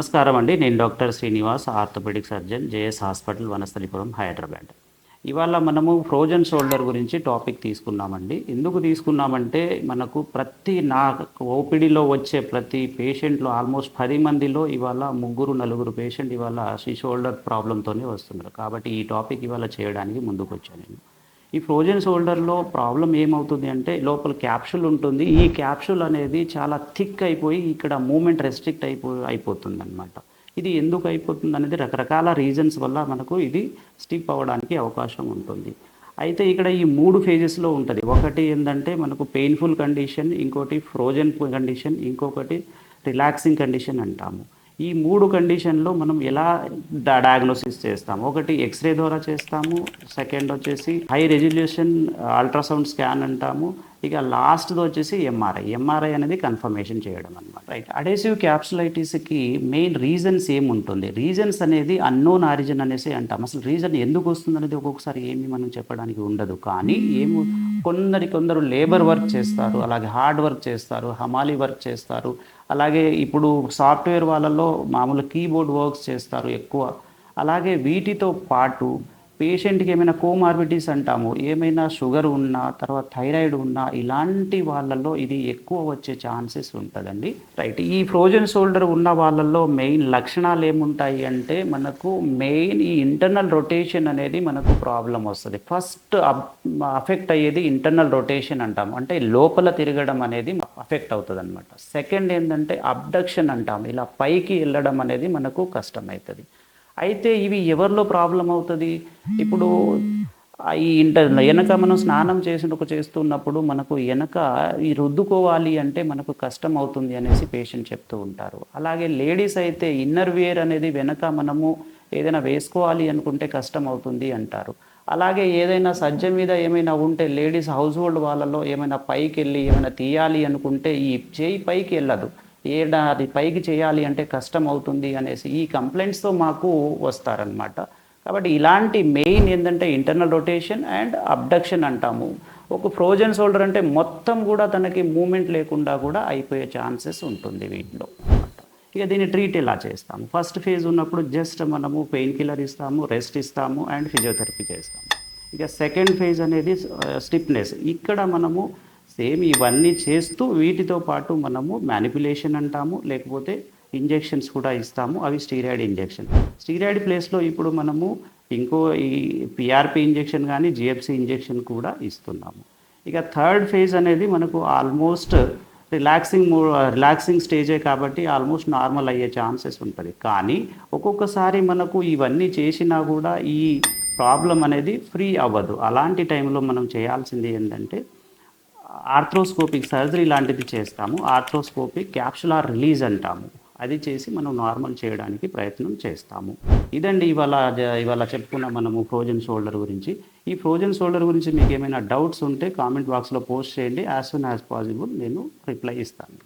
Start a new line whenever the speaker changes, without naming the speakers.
నమస్కారం అండి. నేను doctor Srinivas, orthopaedic surgeon, JS hospital, Vanasthalipuram, Hyderabad. ఇవాళ మనము ఫ్రోజన్ షోల్డర్ గురించి టాపిక్ తీసుకున్నామండి. ఎందుకు తీసుకున్నామంటే మనకు నా ఓపీడీలో వచ్చే ప్రతి పేషెంట్‌లో ఆల్మోస్ట్ 10 మందిలో ఇవాళ ముగ్గురు, నలుగురు పేషెంట్ ఇవాళ ఈ షోల్డర్ ప్రాబ్లమ్‌తోనే వస్తున్నారు. కాబట్టి ఈ టాపిక్ ఇవాళ చేయడానికి ముందుకొచ్చాను నేను. ఈ ఫ్రోజన్ షోల్డర్‌లో ప్రాబ్లమ్ ఏమవుతుంది అంటే లోపల క్యాప్సూల్ ఉంటుంది. ఈ క్యాప్సూల్ అనేది చాలా థిక్ అయిపోయి ఇక్కడ మూవ్‌మెంట్ రెస్ట్రిక్ట్ అయిపోతుందనమాట. ఇది ఎందుకు అయిపోతుందనేది రకరకాల రీజన్స్ వల్ల మనకు ఇది స్టిఫ్ అవ్వడానికి అవకాశం ఉంటుంది. అయితే ఇక్కడ ఈ 3 ఫేజెస్‌లో ఉంటది. ఒకటి ఏందంటే మనకు పెయిన్‌ఫుల్ కండిషన్, ఇంకోటి ఫ్రోజన్ కండిషన్, ఇంకొకటి రిలాక్సింగ్ కండిషన్ అంటాము. ఈ 3 కండిషన్‌లో మనం ఎలా డయాగ్నోసిస్ చేస్తాము. ఒకటి ఎక్స్‌రే ద్వారా చేస్తాము. సెకండ్ వచ్చేసి హై రెజల్యూషన్ అల్ట్రాసౌండ్ స్కాన్ అంటాము. ఇక లాస్ట్‌ది వచ్చేసి ఎంఆర్ఐ. ఎంఆర్ఐ అనేది కన్ఫర్మేషన్ చేయడం అనమాట. రైట్. అడెసివ్ క్యాప్సులైటిస్‌కి మెయిన్ రీజన్స్ ఏముంటుంది? రీజన్స్ అనేది అన్నోన్ ఆరిజిన్ అనేసి అంటాం. అసలు రీజన్ ఎందుకు వస్తుందనేది ఒక్కొక్కసారి ఏమి మనం చెప్పడానికి ఉండదు. కానీ కొందరు లేబర్ వర్క్ చేస్తారు, అలాగే హార్డ్ వర్క్ చేస్తారు, హమాలీ వర్క్ చేస్తారు. అలాగే ఇప్పుడు సాఫ్ట్వేర్ వాళ్ళలో మామూలు కీబోర్డ్ వర్క్స్ చేస్తారు ఎక్కువ. అలాగే వీటితో పాటు పేషెంట్‌కి ఏమైనా కోమార్బిడిటీస్ అంటాము. ఏమైనా షుగర్ ఉన్నా, తర్వాత థైరాయిడ్ ఉన్నా ఇలాంటి వాళ్ళల్లో ఇది ఎక్కువ వచ్చే ఛాన్సెస్ ఉంటదండి. రైట్. ఈ ఫ్రోజన్ షోల్డర్ ఉన్న వాళ్ళల్లో మెయిన్ లక్షణాలు ఏముంటాయి అంటే మనకు మెయిన్ ఈ ఇంటర్నల్ రొటేషన్ అనేది మనకు ప్రాబ్లమ్ వస్తది. ఫస్ట్ అఫెక్ట్ అయ్యేది ఇంటర్నల్ రొటేషన్ అంటాము. అంటే లోపల తిరగడం అనేది అఫెక్ట్ అవుతదనమాట. సెకండ్ ఏందంటే అబ్డక్షన్ అంటాము. ఇలా పైకి వెళ్ళడం అనేది మనకు కష్టమైతది. అయితే ఇవి ఎవరిలో ప్రాబ్లం అవుతుంది? ఇప్పుడు ఈ వెనక మనం స్నానం చేస్తున్నప్పుడు మనకు వెనక ఈ రుద్దుకోవాలి అంటే మనకు కష్టం అవుతుంది అనేసి పేషెంట్ చెప్తూ ఉంటారు. అలాగే లేడీస్ అయితే ఇన్నర్ వేర్ అనేది వెనక మనము ఏదైనా వేసుకోవాలి అనుకుంటే కష్టం అవుతుంది అంటారు. అలాగే ఏదైనా సజ్జ మీద ఏమైనా ఉంటే లేడీస్ హౌస్ హోల్డ్ వాళ్ళలో ఏమైనా పైకి వెళ్ళి ఏమైనా తీయాలి అనుకుంటే ఈ చేయి పైకి వెళ్ళదు. అది పైకి చేయాలి అంటే కష్టం అవుతుంది అనేసి ఈ కంప్లైంట్స్‌తో మాకు వస్తారనమాట. కాబట్టి ఇలాంటి మెయిన్ ఏందంటే ఇంటర్నల్ రొటేషన్ అండ్ అబ్డక్షన్ అంటాము. ఒక ఫ్రోజన్ షోల్డర్ అంటే మొత్తం కూడా తనకి మూవ్‌మెంట్ లేకుండా కూడా అయిపోయే ఛాన్సెస్ ఉంటుంది వీటిలో. ఇక దీన్ని ట్రీట్ ఎలా చేస్తాము? ఫస్ట్ ఫేజ్ ఉన్నప్పుడు జస్ట్ మనము పెయిన్ కిల్లర్ ఇస్తాము, రెస్ట్ ఇస్తాము అండ్ ఫిజియోథెరపీ చేస్తాము. ఇక సెకండ్ ఫేజ్ అనేది స్టిఫ్నెస్. ఇక్కడ మనము సేమ్ ఇవన్నీ చేస్తూ వీటితో పాటు మనము మ్యానిపులేషన్ అంటాము, లేకపోతే ఇంజెక్షన్స్ కూడా ఇస్తాము. అవి స్టీరాయిడ్ ఇంజెక్షన్. స్టీరాయిడ్ ప్లేస్‌లో ఇప్పుడు మనము ఈ పీఆర్పీ ఇంజెక్షన్ కానీ, జీఎఫ్సీ ఇంజెక్షన్ కూడా ఇస్తున్నాము. ఇక థర్డ్ ఫేజ్ అనేది మనకు ఆల్మోస్ట్ రిలాక్సింగ్ స్టేజే కాబట్టి ఆల్మోస్ట్ నార్మల్ అయ్యే ఛాన్సెస్ ఉంటుంది. కానీ ఒక్కొక్కసారి మనకు ఇవన్నీ చేసినా కూడా ఈ ప్రాబ్లం అనేది ఫ్రీ అవ్వదు. అలాంటి టైంలో మనం చేయాల్సింది ఏంటంటే ఆర్థ్రోస్కోపిక్ సర్జరీ లాంటిది చేస్తాము. ఆర్థ్రోస్కోపిక్ క్యాప్సులార్ రిలీజ్ అంటాము. అది చేసి మనం నార్మల్ చేయడానికి ప్రయత్నం చేస్తాము. ఇదండి ఇవాళ చెప్పుకున్న మనము ఫ్రోజన్ షోల్డర్ గురించి. ఈ ఫ్రోజన్ షోల్డర్ గురించి మీకు ఏమైనా డౌట్స్ ఉంటే కామెంట్ బాక్స్‌లో పోస్ట్ చేయండి. యాజ్ సూన్ యాజ్ పాసిబుల్ నేను రిప్లై ఇస్తాను.